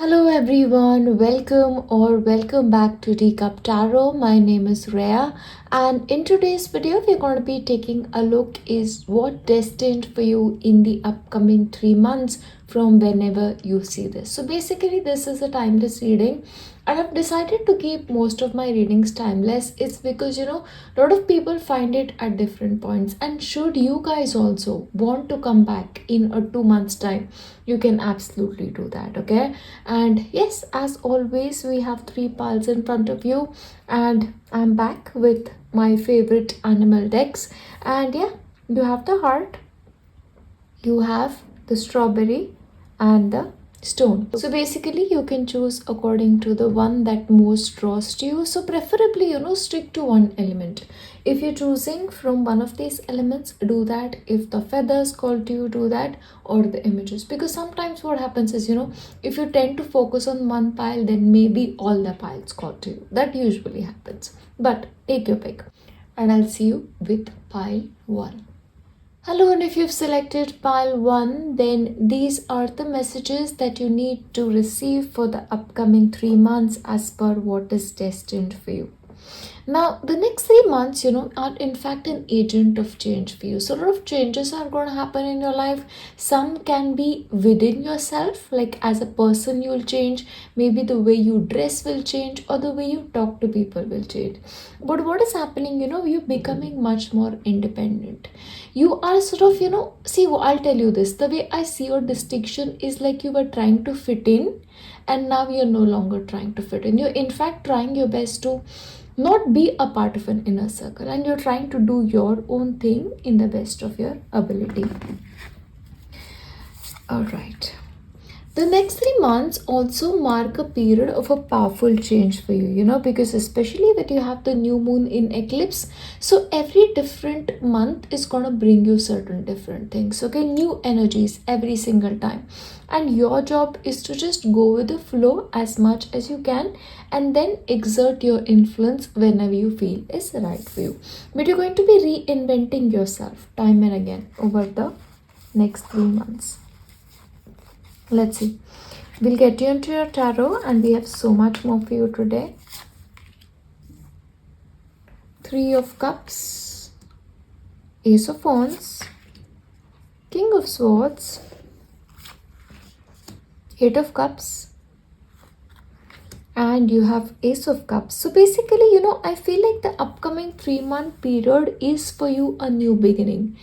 Hello everyone, welcome back to Teacup Tarot. My name is Reya, and in today's video we're going to be taking a look is what destined for you in the upcoming 3 months from whenever you see this. So basically this is a timeless reading, and I've decided to keep most of my readings timeless. It's because a lot of people find it at different points, and should you guys also want to come back in a 2 months time, you can absolutely do that. Okay, and yes, as always, we have three piles in front of you, and I'm back with my favorite animal decks. And yeah, you have the heart, you have the strawberry, and the stone. So basically, you can choose according to the one that most draws to you. So preferably, stick to one element. If you're choosing from one of these elements, do that. If the feathers call to you, do that, or the images. Because sometimes what happens is, if you tend to focus on one pile, then maybe all the piles call to you. That usually happens. But take your pick. And I'll see you with pile 1. Hello, and if you've selected pile 1, then these are the messages that you need to receive for the upcoming 3 months as per what is destined for you. Now, the next 3 months, are in fact an agent of change for you. So, a lot of changes are going to happen in your life. Some can be within yourself, like as a person, you'll change. Maybe the way you dress will change, or the way you talk to people will change. But what is happening, you're becoming much more independent. You are sort of, see, I'll tell you this. The way I see your distinction is like you were trying to fit in, and now you're no longer trying to fit in. You're, in fact, trying your best to not be a part of an inner circle, and you're trying to do your own thing in the best of your ability. All right. The next 3 months also mark a period of a powerful change for you, because especially that you have the new moon in eclipse. So every different month is going to bring you certain different things. Okay, new energies every single time. And your job is to just go with the flow as much as you can, and then exert your influence whenever you feel is right for you. But you're going to be reinventing yourself time and again over the next 3 months. Let's see. We'll get you into your tarot, and we have so much more for you today. 3 of Cups, Ace of Wands, King of Swords, 8 of Cups, and you have Ace of Cups. So basically, I feel like the upcoming 3-month period is for you a new beginning.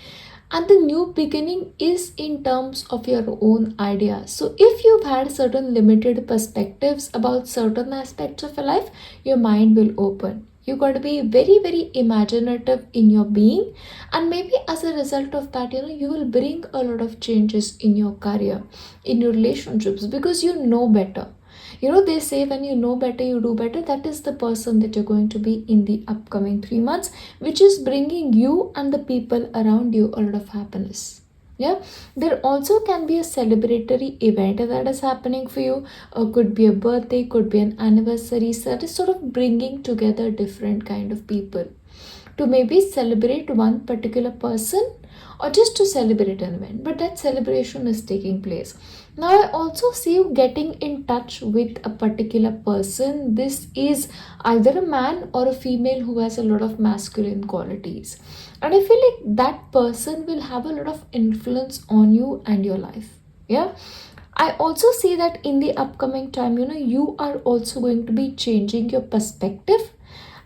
And the new beginning is in terms of your own ideas. So if you've had certain limited perspectives about certain aspects of your life, your mind will open. You're going to be very, very imaginative in your being, and maybe as a result of that, you will bring a lot of changes in your career, in your relationships, because you know better. They say when you know better, you do better. That is the person that you're going to be in the upcoming 3 months, which is bringing you and the people around you a lot of happiness. Yeah, there also can be a celebratory event that is happening for you. Could be a birthday, could be an anniversary. So that is sort of bringing together different kind of people to maybe celebrate one particular person, or just to celebrate an event, but that celebration is taking place. Now I also see you getting in touch with a particular person. This is either a man or a female who has a lot of masculine qualities, and I feel like that person will have a lot of influence on you and your life. Yeah, I also see that in the upcoming time, you are also going to be changing your perspective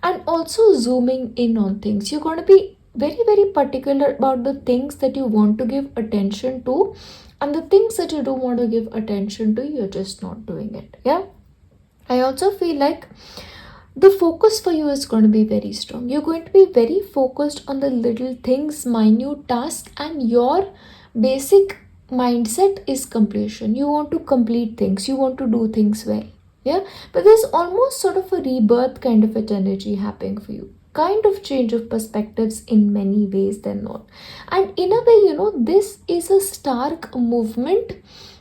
and also zooming in on things. You're going to be very, very particular about the things that you want to give attention to, and the things that you don't want to give attention to, you're just not doing it. Yeah, I also feel like the focus for you is going to be very strong. You're going to be very focused on the little things, minute tasks, and your basic mindset is completion. You want to complete things, you want to do things well. Yeah, but there's almost sort of a rebirth kind of an energy happening for you, kind of change of perspectives in many ways than not. And in a way, this is a stark movement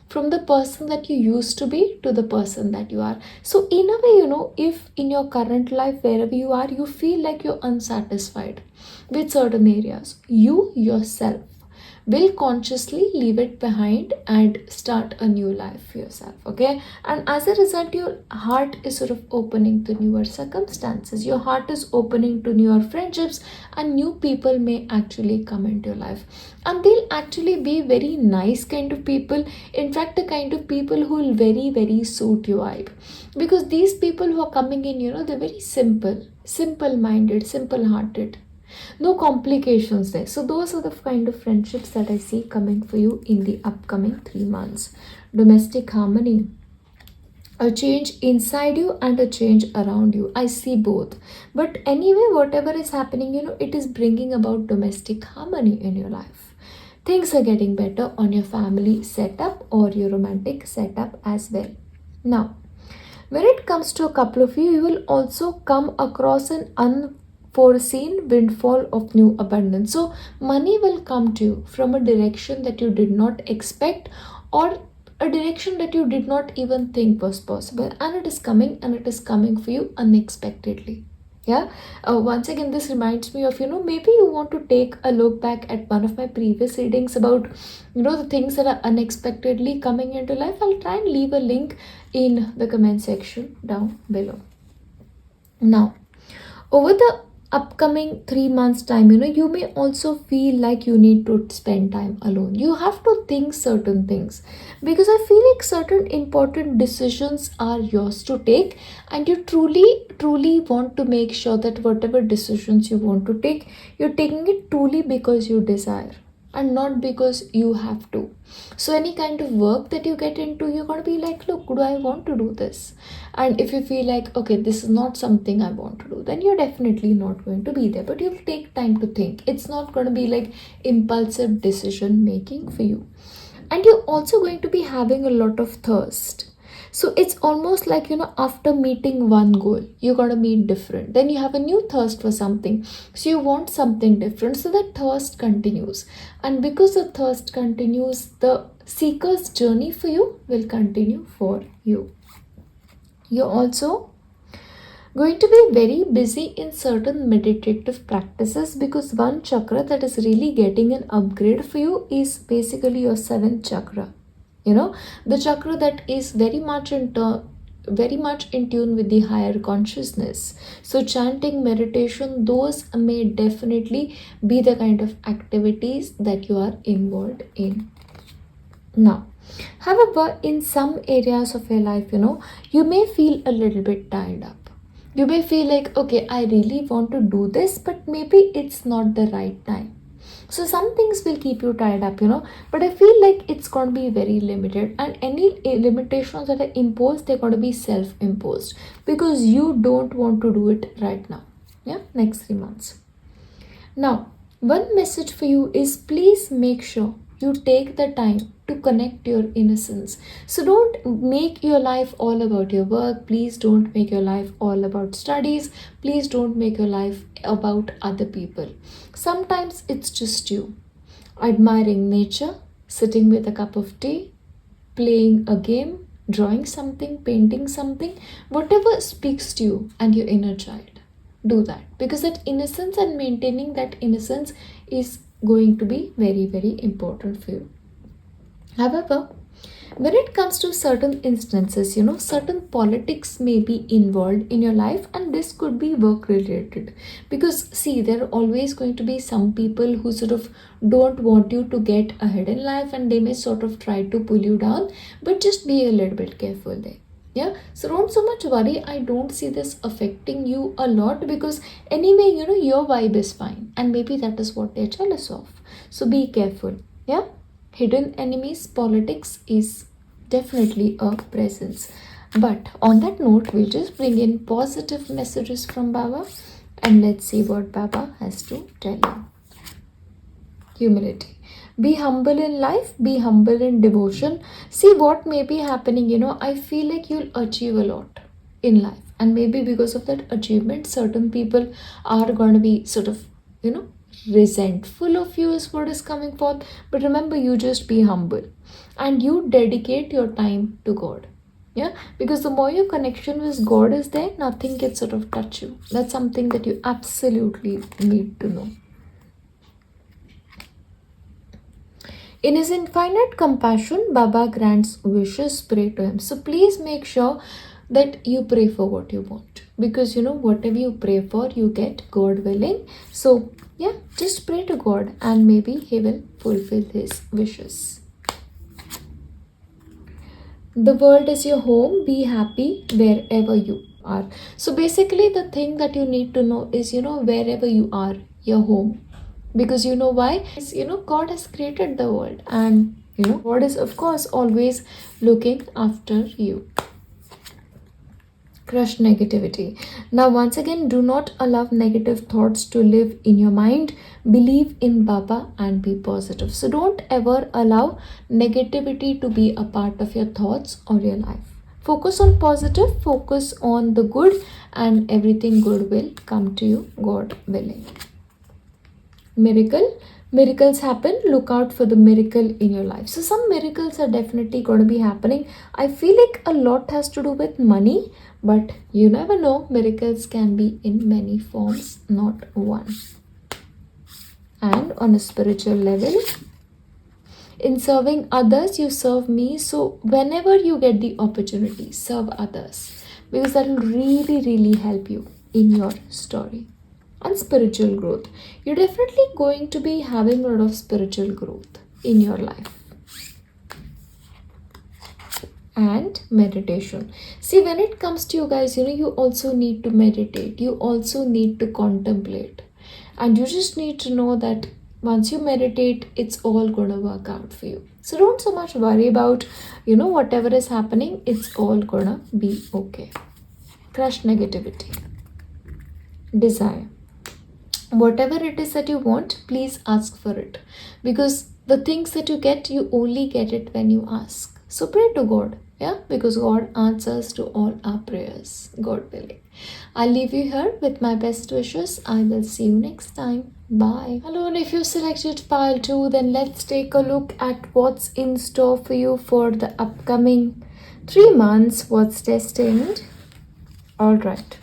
from the person that you used to be to the person that you are. So in a way, if in your current life, wherever you are, you feel like you're unsatisfied with certain areas, you yourself will consciously leave it behind and start a new life for yourself. Okay, and as a result, your heart is sort of opening to newer circumstances, your heart is opening to newer friendships, and new people may actually come into your life, and they'll actually be very nice kind of people. In fact, the kind of people who will very suit your vibe, because these people who are coming in, they're very simple minded, simple hearted, no complications there. So those are the kind of friendships that I see coming for you in the upcoming 3 months. Domestic harmony, a change inside you and a change around you, I see both. But anyway, whatever is happening, it is bringing about domestic harmony in your life. Things are getting better on your family setup or your romantic setup as well. Now, when it comes to a couple of you, you will also come across an unforeseen windfall of new abundance. So, money will come to you from a direction that you did not expect, or a direction that you did not even think was possible, and it is coming, and it is coming for you unexpectedly. Yeah, once again, this reminds me of, maybe you want to take a look back at one of my previous readings about, the things that are unexpectedly coming into life. I'll try and leave a link in the comment section down below. Now, over the upcoming 3 months time, you may also feel like you need to spend time alone. You have to think certain things, because I feel like certain important decisions are yours to take, and you truly want to make sure that whatever decisions you want to take, you're taking it truly because you desire and not because you have to. So any kind of work that you get into, you're going to be like, look, do I want to do this? And if you feel like, okay, this is not something I want to do, then you're definitely not going to be there. But you'll take time to think. It's not going to be like impulsive decision making for you. And you're also going to be having a lot of thirst. So it's almost like, after meeting one goal, you're going to meet different. Then you have a new thirst for something. So you want something different. So that thirst continues. And because the thirst continues, the seeker's journey for you will continue for you. You're also going to be very busy in certain meditative practices, because one chakra that is really getting an upgrade for you is basically your 7th chakra. The chakra that is very much in tune with the higher consciousness. So chanting, meditation, those may definitely be the kind of activities that you are involved in. Now, however, in some areas of your life, you may feel a little bit tied up. You may feel like, okay, I really want to do this, but maybe it's not the right time. So some things will keep you tied up, but I feel like it's going to be very limited, and any limitations that are imposed, they're going to be self-imposed, because you don't want to do it right now. Yeah, next 3 months. Now, one message for you is, please make sure you take the time to connect your innocence. So don't make your life all about your work. Please don't make your life all about studies. Please don't make your life about other people. Sometimes it's just you admiring nature, sitting with a cup of tea, playing a game, drawing something, painting something, whatever speaks to you and your inner child. Do that, because that innocence and maintaining that innocence is going to be very important for you. However, when it comes to certain instances, certain politics may be involved in your life, and this could be work related, because see, there are always going to be some people who sort of don't want you to get ahead in life, and they may sort of try to pull you down, but just be a little bit careful there. Yeah, so don't so much worry. I don't see this affecting you a lot, because anyway, your vibe is fine, and maybe that is what they're jealous of. So be careful. Yeah, hidden enemies politics is definitely a presence. But on that note, we'll just bring in positive messages from Baba, and let's see what Baba has to tell you. Humility. Be humble in life, be humble in devotion. See what may be happening, I feel like you'll achieve a lot in life. And maybe because of that achievement, certain people are going to be sort of, resentful of you is what is coming forth. But remember, you just be humble and you dedicate your time to God. Yeah, because the more your connection with God is there, nothing can sort of touch you. That's something that you absolutely need to know. In his infinite compassion, Baba grants wishes, pray to him. So please make sure that you pray for what you want. Because whatever you pray for, you get, God willing. So yeah, just pray to God and maybe he will fulfill his wishes. The world is your home. Be happy wherever you are. So basically, the thing that you need to know is, wherever you are, your home. Because you know why? Because, God has created the world, and God is, of course, always looking after you. Crush negativity. Now, once again, do not allow negative thoughts to live in your mind. Believe in Baba and be positive. So, don't ever allow negativity to be a part of your thoughts or your life. Focus on positive, focus on the good, and everything good will come to you, God willing. Miracles happen. Look out for the miracle in your life. So some miracles are definitely going to be happening. I feel like a lot has to do with money, but you never know. Miracles can be in many forms, not one. And on a spiritual level, in serving others, you serve me. So whenever you get the opportunity, serve others, because that will really, really help you in your story. And spiritual growth, you're definitely going to be having a lot of spiritual growth in your life. And meditation. See, when it comes to you guys, you also need to meditate, you also need to contemplate, and you just need to know that once you meditate, it's all gonna work out for you. So don't so much worry about whatever is happening. It's all gonna be okay. Crush negativity. Desire. Whatever it is that you want, please ask for it, because the things that you get, you only get it when you ask. So pray to God, because God answers to all our prayers, God willing. I'll leave you here with my best wishes. I will see you next time. Bye. Hello, and if you selected pile 2, then let's take a look at what's in store for you for the upcoming 3 months. What's destined? All right.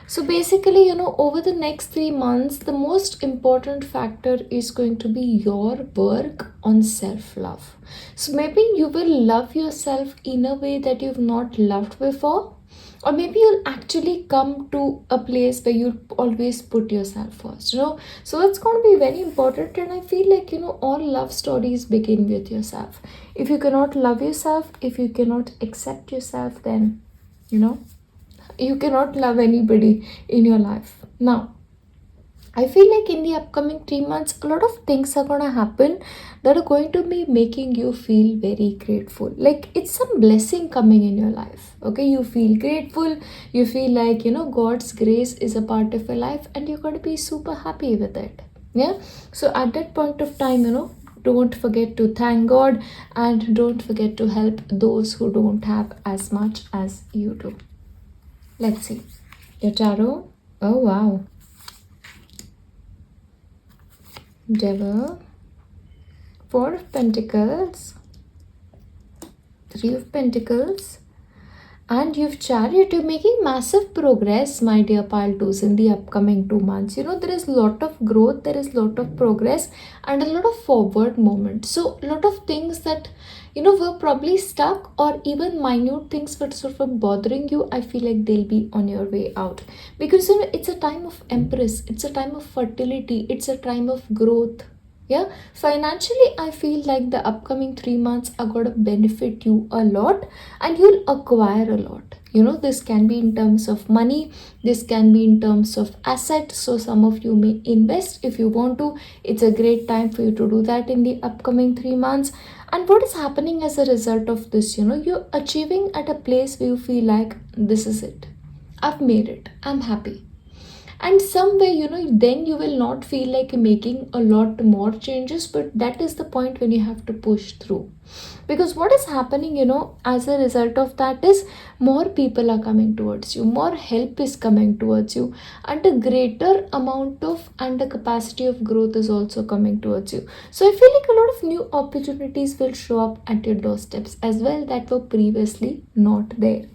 So basically, over the next 3 months, the most important factor is going to be your work on self-love. So maybe you will love yourself in a way that you've not loved before. Or maybe you'll actually come to a place where you always put yourself first, So that's going to be very important. And I feel like, all love stories begin with yourself. If you cannot love yourself, if you cannot accept yourself, then, you cannot love anybody in your life. Now, I feel like in the upcoming 3 months, a lot of things are going to happen that are going to be making you feel very grateful. Like it's some blessing coming in your life. Okay, you feel grateful. You feel like, God's grace is a part of your life and you're going to be super happy with it. Yeah. So at that point of time, don't forget to thank God and don't forget to help those who don't have as much as you do. Let's see. Your tarot. Oh, wow. Devil. 4 of Pentacles. 3 of Pentacles. And you've Chariot. You're making massive progress, my dear pile 2s, in the upcoming 2 months. There is a lot of growth, there is a lot of progress and a lot of forward movement. So a lot of things that were probably stuck, or even minute things were sort of bothering you, I feel like they'll be on your way out. Because it's a time of Empress, it's a time of fertility, it's a time of growth. Yeah, financially, I feel like the upcoming 3 months are going to benefit you a lot and you'll acquire a lot. This can be in terms of money, this can be in terms of assets. So some of you may invest if you want to. It's a great time for you to do that in the upcoming 3 months. And what is happening as a result of this, you're achieving at a place where you feel like this is it. I've made it. I'm happy. And somewhere, then you will not feel like you're making a lot more changes, but that is the point when you have to push through. Because what is happening, as a result of that is more people are coming towards you, more help is coming towards you, and a greater amount of and the capacity of growth is also coming towards you. So I feel like a lot of new opportunities will show up at your doorsteps as well that were previously not there.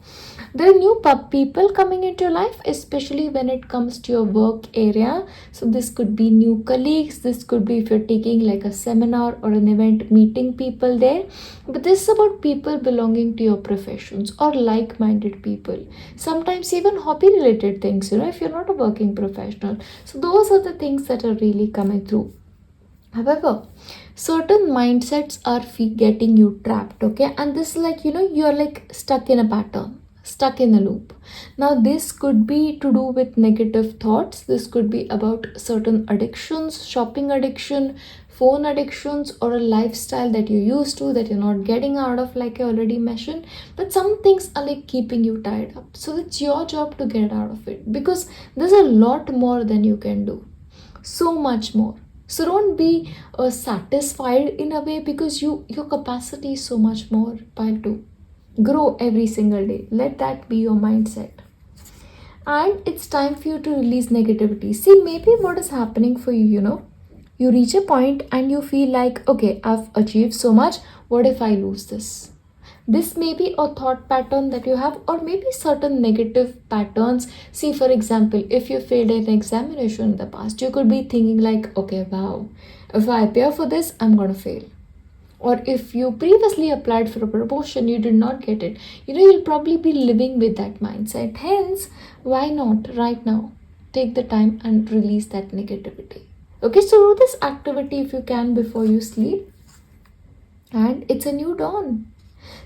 There are new people coming into your life, especially when it comes to your work area. So this could be new colleagues, this could be if you're taking like a seminar or an event, meeting people there. But this is about people belonging to your professions or like-minded people. Sometimes even hobby-related things, if you're not a working professional. So those are the things that are really coming through. However, certain mindsets are getting you trapped, okay? And this is like, you're like stuck in a pattern, stuck in a loop. Now, this could be to do with negative thoughts. This could be about certain addictions, shopping addiction, phone addictions, or a lifestyle that you're used to that you're not getting out of, like I already mentioned. But some things are like keeping you tied up. So it's your job to get out of it, because there's a lot more than you can do. So much more. So don't be satisfied in a way, because your capacity is so much more. Pile 2. Grow every single day. Let that be your mindset. And it's time for you to release negativity. See, maybe what is happening for you, you reach a point and you feel like, okay, I've achieved so much. What if I lose this? This may be a thought pattern that you have, or maybe certain negative patterns. See, for example, if you failed an examination in the past, you could be thinking like, okay, wow, if I appear for this, I'm going to fail. Or if you previously applied for a promotion, you did not get it, you'll probably be living with that mindset. Hence, why not right now take the time and release that negativity? Okay, so do this activity if you can before you sleep. And it's a new dawn.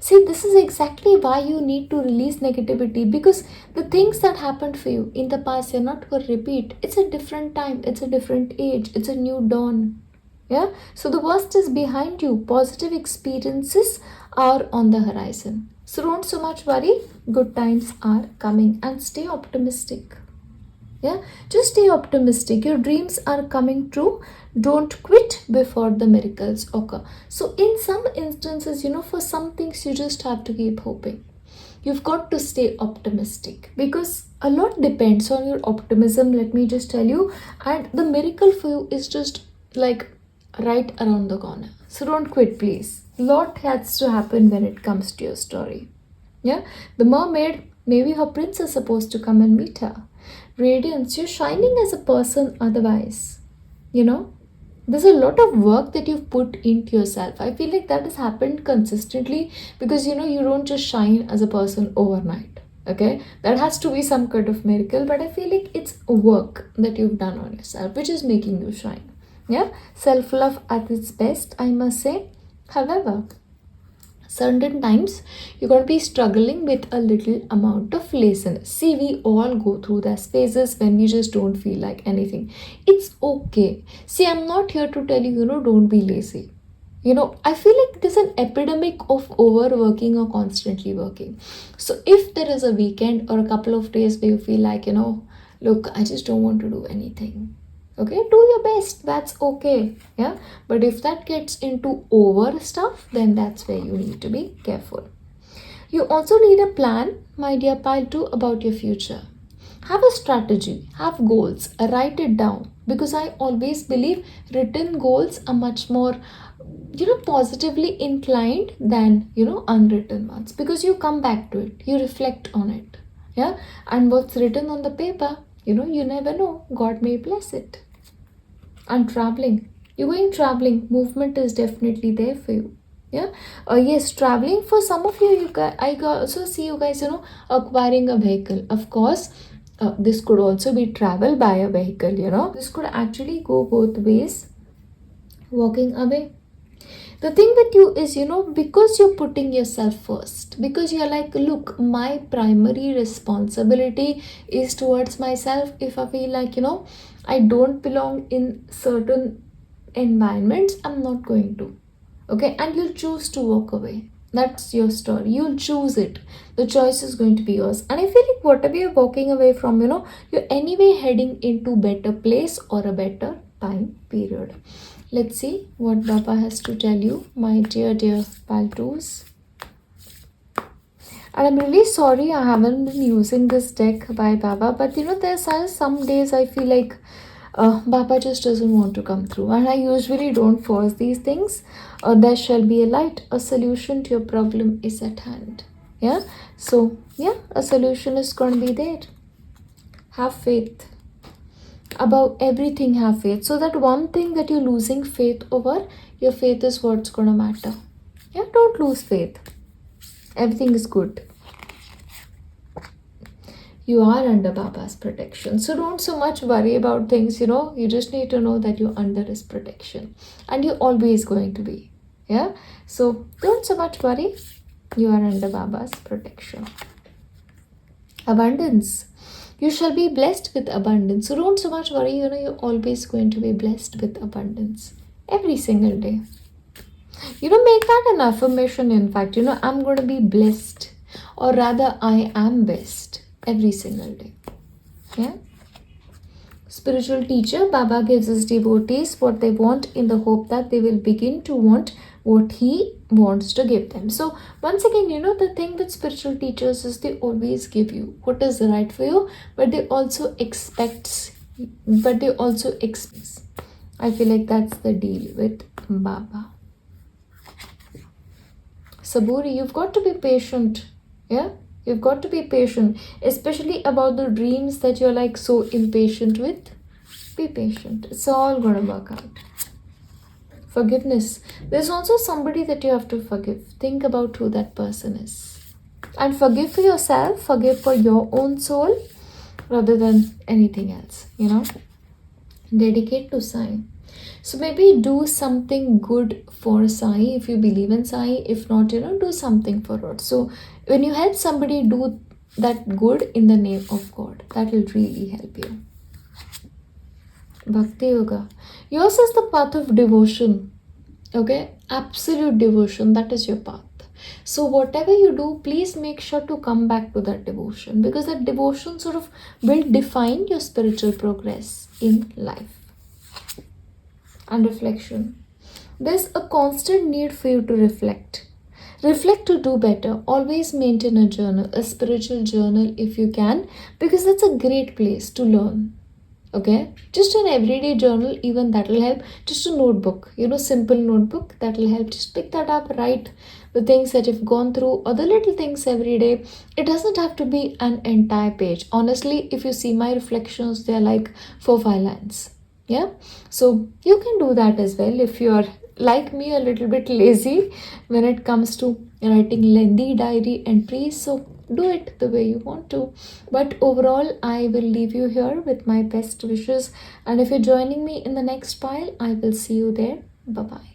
See, this is exactly why you need to release negativity, because the things that happened for you in the past, you're not going to repeat. It's a different time, it's a different age, it's a new dawn. Yeah, so the worst is behind you. Positive experiences are on the horizon. So don't so much worry. Good times are coming, and stay optimistic. Yeah, just stay optimistic. Your dreams are coming true. Don't quit before the miracles occur. So in some instances, for some things you just have to keep hoping. You've got to stay optimistic, because a lot depends on your optimism, let me just tell you. And the miracle for you is just like right around the corner. So don't quit, please. Lot has to happen when it comes to your story. Yeah, the mermaid, maybe her prince is supposed to come and meet her. Radiance, you're shining as a person otherwise. There's a lot of work that you've put into yourself. I feel like that has happened consistently, because you don't just shine as a person overnight. Okay, that has to be some kind of miracle, but I feel like it's work that you've done on yourself which is making you shine. Yeah, self-love at its best, I must say. However, certain times you're going to be struggling with a little amount of laziness. See, we all go through those phases when we just don't feel like anything. It's okay. See, I'm not here to tell you, don't be lazy. I feel like there's an epidemic of overworking or constantly working. So if there is a weekend or a couple of days where you feel like, look, I just don't want to do anything. Okay, do your best, that's okay. Yeah, but if that gets into over stuff, then that's where you need to be careful. You also need a plan, my dear pile 2, about your future. Have a strategy, have goals, write it down, because I always believe written goals are much more positively inclined than unwritten ones, because you come back to it, you reflect on it. Yeah, and what's written on the paper, you never know, God may bless it. And traveling, you're going traveling, movement is definitely there for you. Yeah, yes, traveling for some of you guys, I also see you guys acquiring a vehicle. Of course, this could also be travel by a vehicle. This could actually go both ways. Walking away, the thing with you is, because you're putting yourself first, because you're like, look, my primary responsibility is towards myself. If I feel like, I don't belong in certain environments, I'm not going to. Okay, and you'll choose to walk away. That's your story. You'll choose it. The choice is going to be yours. And I feel like whatever you're walking away from, you're anyway heading into better place or a better time period. Let's see what Baba has to tell you, my dear Paltus. And I'm really sorry I haven't been using this deck by Baba, but there's some days I feel like Baba just doesn't want to come through, and I usually don't force these things. There shall be a light, a solution to your problem is at hand. Yeah, so yeah, a solution is going to be there. Have faith. Above everything, have faith. So that one thing that you're losing faith over, your faith is what's gonna matter. Yeah, don't lose faith. Everything is good. You are under Baba's protection. So don't so much worry about things, You just need to know that you're under his protection. And you're always going to be. Yeah? So don't so much worry. You are under Baba's protection. Abundance. You shall be blessed with abundance. So don't so much worry, you're always going to be blessed with abundance. Every single day. Make that an affirmation, in fact. I'm going to be blessed. Or rather, I am blessed. Every single day. Yeah. Spiritual teacher, Baba gives his devotees what they want in the hope that they will begin to want what he wants to give them. So once again, the thing with spiritual teachers is they always give you what is right for you, but they also expect. I feel like that's the deal with Baba. Saburi, you've got to be patient. Yeah. You've got to be patient, especially about the dreams that you're like so impatient with. Be patient. It's all going to work out. Forgiveness. There's also somebody that you have to forgive. Think about who that person is. And forgive for yourself. Forgive for your own soul rather than anything else, Dedicate to Sai. So maybe do something good for Sai if you believe in Sai. If not, do something for God. So when you help somebody, do that good in the name of God. That will really help you. Bhakti Yoga. Yours is the path of devotion. Okay? Absolute devotion. That is your path. So whatever you do, please make sure to come back to that devotion. Because that devotion sort of will define your spiritual progress in life. And reflection. There's a constant need for you to reflect. Reflect to do better. Always maintain a journal, a spiritual journal if you can, because that's a great place to learn. Okay? Just an everyday journal, even that will help. Just a notebook, simple notebook, that will help. Just pick that up, write the things that you've gone through or the little things every day. It doesn't have to be an entire page. Honestly, if you see my reflections, they're like 4-5 lines. Yeah? So you can do that as well if you're like me, a little bit lazy when it comes to writing lengthy diary entries. So do it the way you want to. But overall, I will leave you here with my best wishes. And if you're joining me in the next pile, I will see you there. Bye-bye.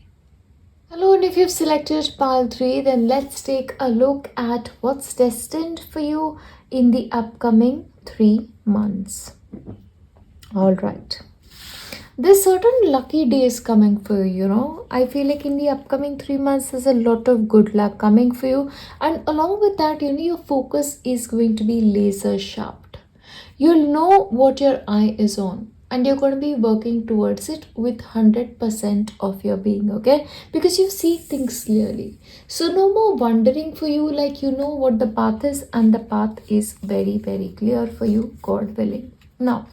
Hello, and if you've selected pile 3, then let's take a look at what's destined for you in the upcoming 3 months. All right. There's certain lucky days coming for you, I feel like in the upcoming 3 months, there's a lot of good luck coming for you. And along with that, your focus is going to be laser sharp. You'll know what your eye is on. And you're going to be working towards it with 100% of your being, okay? Because you see things clearly. So no more wondering for you, like you know what the path is. And the path is very, very clear for you, God willing. Now,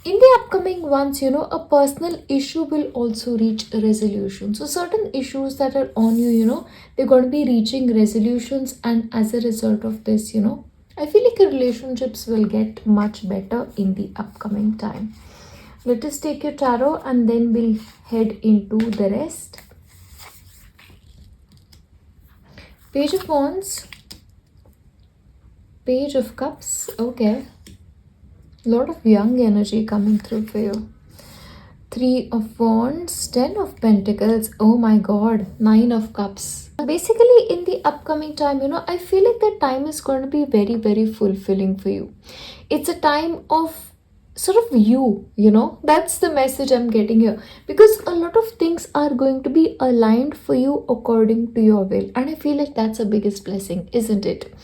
in the upcoming ones, a personal issue will also reach a resolution. So certain issues that are on you, they're going to be reaching resolutions. And as a result of this, I feel like your relationships will get much better in the upcoming time. Let us take your tarot and then we'll head into the rest. Page of Wands. Page of Cups. Okay. Lot of young energy coming through for you. 3 of Wands, 10 of Pentacles, oh my god, 9 of Cups. Basically, in the upcoming time, I feel like the time is going to be very, very fulfilling for you. It's a time of sort of that's the message I'm getting here. Because a lot of things are going to be aligned for you according to your will. And I feel like that's the biggest blessing, isn't it?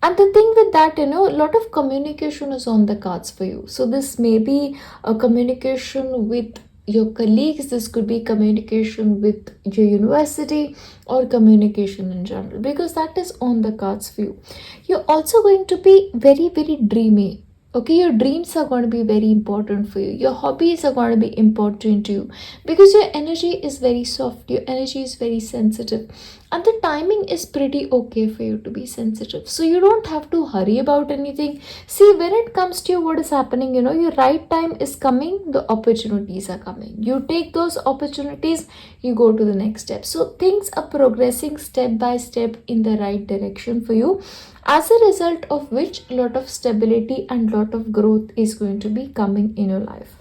And the thing with that, a lot of communication is on the cards for you. So this may be a communication with your colleagues. This could be communication with your university or communication in general. Because that is on the cards for you. You're also going to be very, very dreamy. Okay, your dreams are going to be very important for you. Your hobbies are going to be important to you. Because your energy is very soft. Your energy is very sensitive. and the timing is pretty okay for you to be sensitive, so you don't have to hurry about anything. See, when it comes to you, what is happening, your right time is coming, the opportunities are coming, you take those opportunities, you go to the next step. So things are progressing step by step in the right direction for you, as a result of which a lot of stability and lot of growth is going to be coming in your life.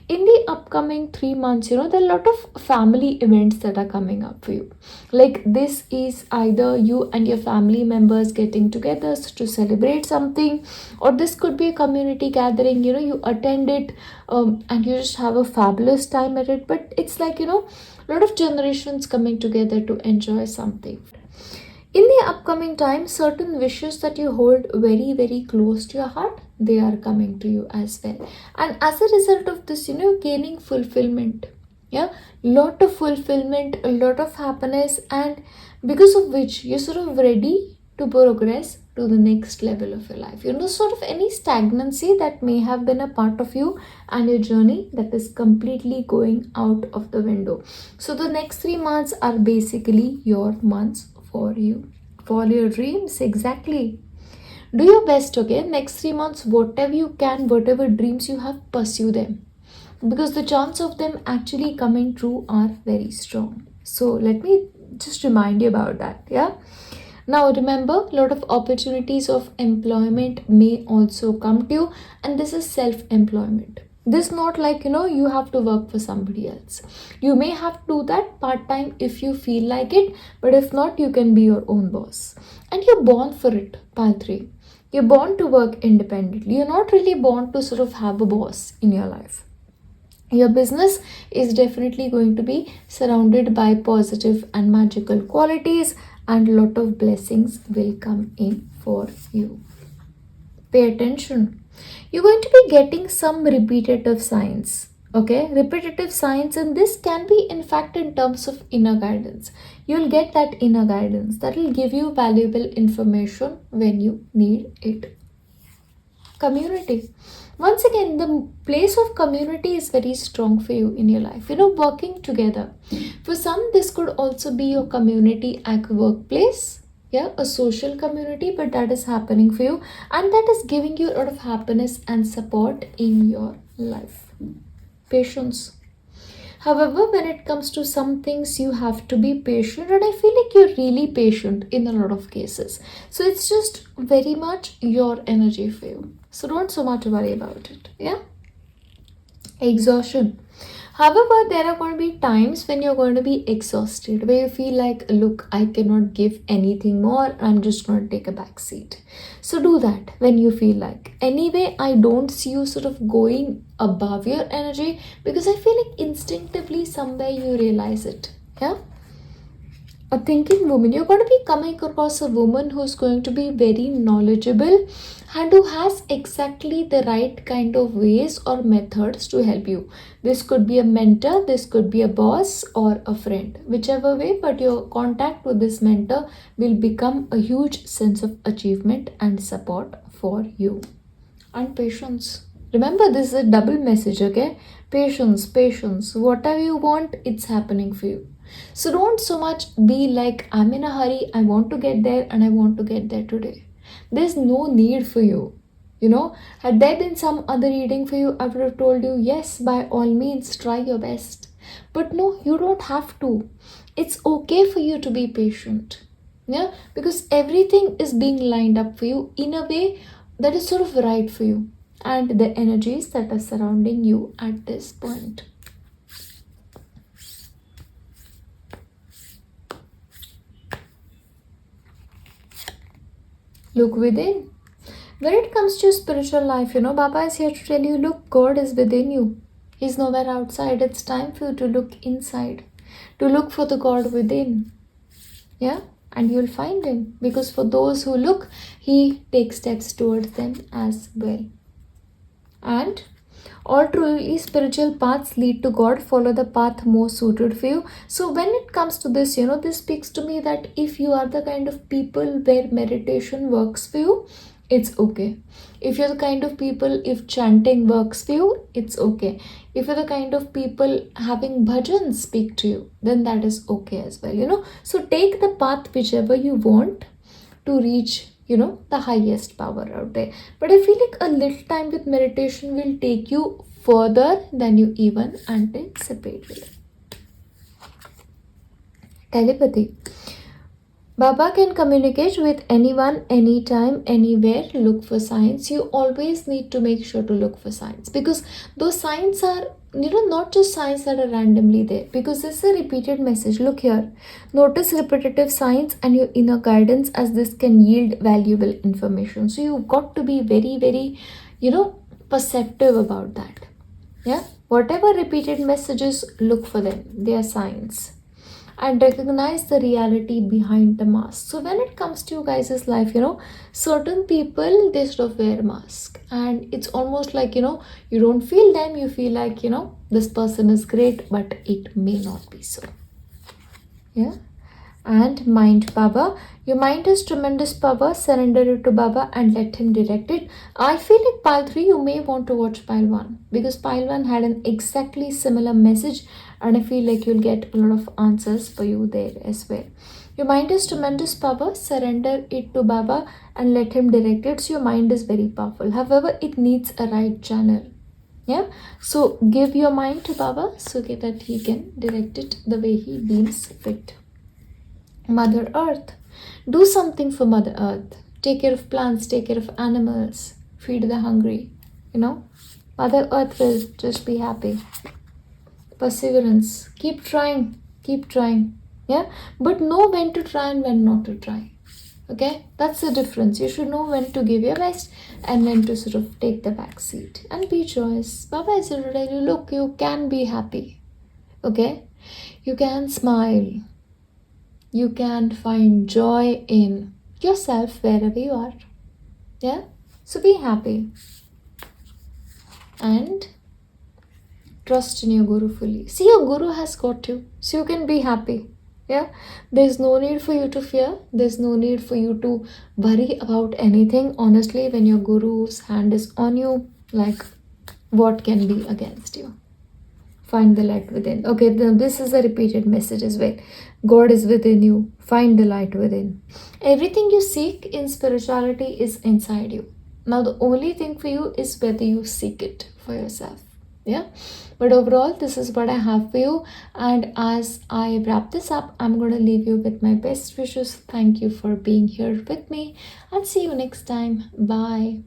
In the upcoming 3 months, there are a lot of family events that are coming up for you. Like, this is either you and your family members getting together to celebrate something, or this could be a community gathering, you attend it, and you just have a fabulous time at it. But it's like, a lot of generations coming together to enjoy something. In the upcoming time, certain wishes that you hold very, very close to your heart, they are coming to you as well. And as a result of this, gaining fulfillment. Yeah, lot of fulfillment, a lot of happiness, and because of which you're sort of ready to progress to the next level of your life. Sort of any stagnancy that may have been a part of you and your journey, that is completely going out of the window. So the next 3 months are basically your months for you. Follow your dreams, exactly. Do your best, okay? Next 3 months, whatever you can, whatever dreams you have, pursue them. Because the chance of them actually coming true are very strong. So let me just remind you about that, yeah? Now remember, a lot of opportunities of employment may also come to you, and this is self-employment. This not like, you have to work for somebody else. You may have to do that part-time if you feel like it, but if not, you can be your own boss. And you're born for it, pile 3. You're born to work independently. You're not really born to sort of have a boss in your life. Your business is definitely going to be surrounded by positive and magical qualities, and a lot of blessings will come in for you. Pay attention. You're going to be getting some repetitive signs. Okay, repetitive signs, and this can be in fact in terms of inner guidance. You'll get that inner guidance that will give you valuable information when you need it. Community. Once again, the place of community is very strong for you in your life. Working together. For some, this could also be your community at workplace. Yeah, a social community, but that is happening for you, and that is giving you a lot of happiness and support in your life. Patience. However, when it comes to some things, you have to be patient, and I feel like you're really patient in a lot of cases. So it's just very much your energy for you. So don't so much worry about it. Yeah. Exhaustion. However, there are going to be times when you're going to be exhausted, where you feel like, look, I cannot give anything more. I'm just going to take a back seat. So do that when you feel like. Anyway, I don't see you sort of going above your energy, because I feel like instinctively somewhere you realize it. Yeah. A thinking woman. You're going to be coming across a woman who's going to be very knowledgeable and who has exactly the right kind of ways or methods to help you. This could be a mentor, this could be a boss or a friend, whichever way, but your contact with this mentor will become a huge sense of achievement and support for you. And patience. Remember, this is a double message, okay? Patience, patience. Whatever you want, it's happening for you. So don't so much be like, I'm in a hurry, I want to get there and I want to get there today. There's no need for you. Had there been some other reading for you, I would have told you, yes, by all means, try your best. But no, you don't have to. It's okay for you to be patient. Yeah, because everything is being lined up for you in a way that is sort of right for you and the energies that are surrounding you at this point. Look within. When it comes to spiritual life, Baba is here to tell you, look, God is within you. He's nowhere outside. It's time for you to look inside, to look for the God within. Yeah, and you'll find him, because for those who look, he takes steps towards them as well. And all truly spiritual paths lead to God. Follow the path more suited for you. So when it comes to this, this speaks to me that if you are the kind of people where meditation works for you, it's okay. If you're the kind of people, if chanting works for you, it's okay. If you're the kind of people having bhajans speak to you, then that is okay as well, So take the path whichever you want to reach, the highest power out there. But I feel like a little time with meditation will take you further than you even anticipated. Telepathy. Baba can communicate with anyone, anytime, anywhere. Look for signs. You always need to make sure to look for signs, because those signs are, not just signs that are randomly there, because this is a repeated message. Look here. Notice repetitive signs and your inner guidance, as this can yield valuable information. So you've got to be very, very, perceptive about that. Yeah. Whatever repeated messages, look for them. They are signs. And recognize the reality behind the mask. So when it comes to you guys' life, certain people, they sort of wear a mask, and it's almost like, you don't feel them, you feel like, this person is great, but it may not be so. Yeah. And mind power. Your mind has tremendous power. Surrender it to Baba and let him direct it. I feel like pile 3, you may want to watch pile 1, because pile 1 had an exactly similar message, and I feel like you'll get a lot of answers for you there as well. Your mind has tremendous power. Surrender it to Baba and let him direct it. So your mind is very powerful. However, it needs a right channel. Yeah. So give your mind to Baba so that he can direct it the way he deems fit. Mother Earth. Do something for Mother Earth. Take care of plants, take care of animals, feed the hungry. Mother Earth will just be happy. Perseverance. Keep trying. Keep trying. Yeah. But know when to try and when not to try. Okay. That's the difference. You should know when to give your best and when to sort of take the back seat. And be joyous. Baba is here to tell you, look, you can be happy. Okay. You can smile. You can find joy in yourself wherever you are. Yeah. So be happy. And trust in your Guru fully. See, your Guru has got you. So you can be happy. Yeah. There's no need for you to fear. There's no need for you to worry about anything. Honestly, when your Guru's hand is on you, like, what can be against you? Find the light within. Okay, this is a repeated message as well. God is within you. Find the light within. Everything you seek in spirituality is inside you. Now, the only thing for you is whether you seek it for yourself. Yeah. But overall, this is what I have for you. And as I wrap this up, I'm going to leave you with my best wishes. Thank you for being here with me. I'll see you next time. Bye.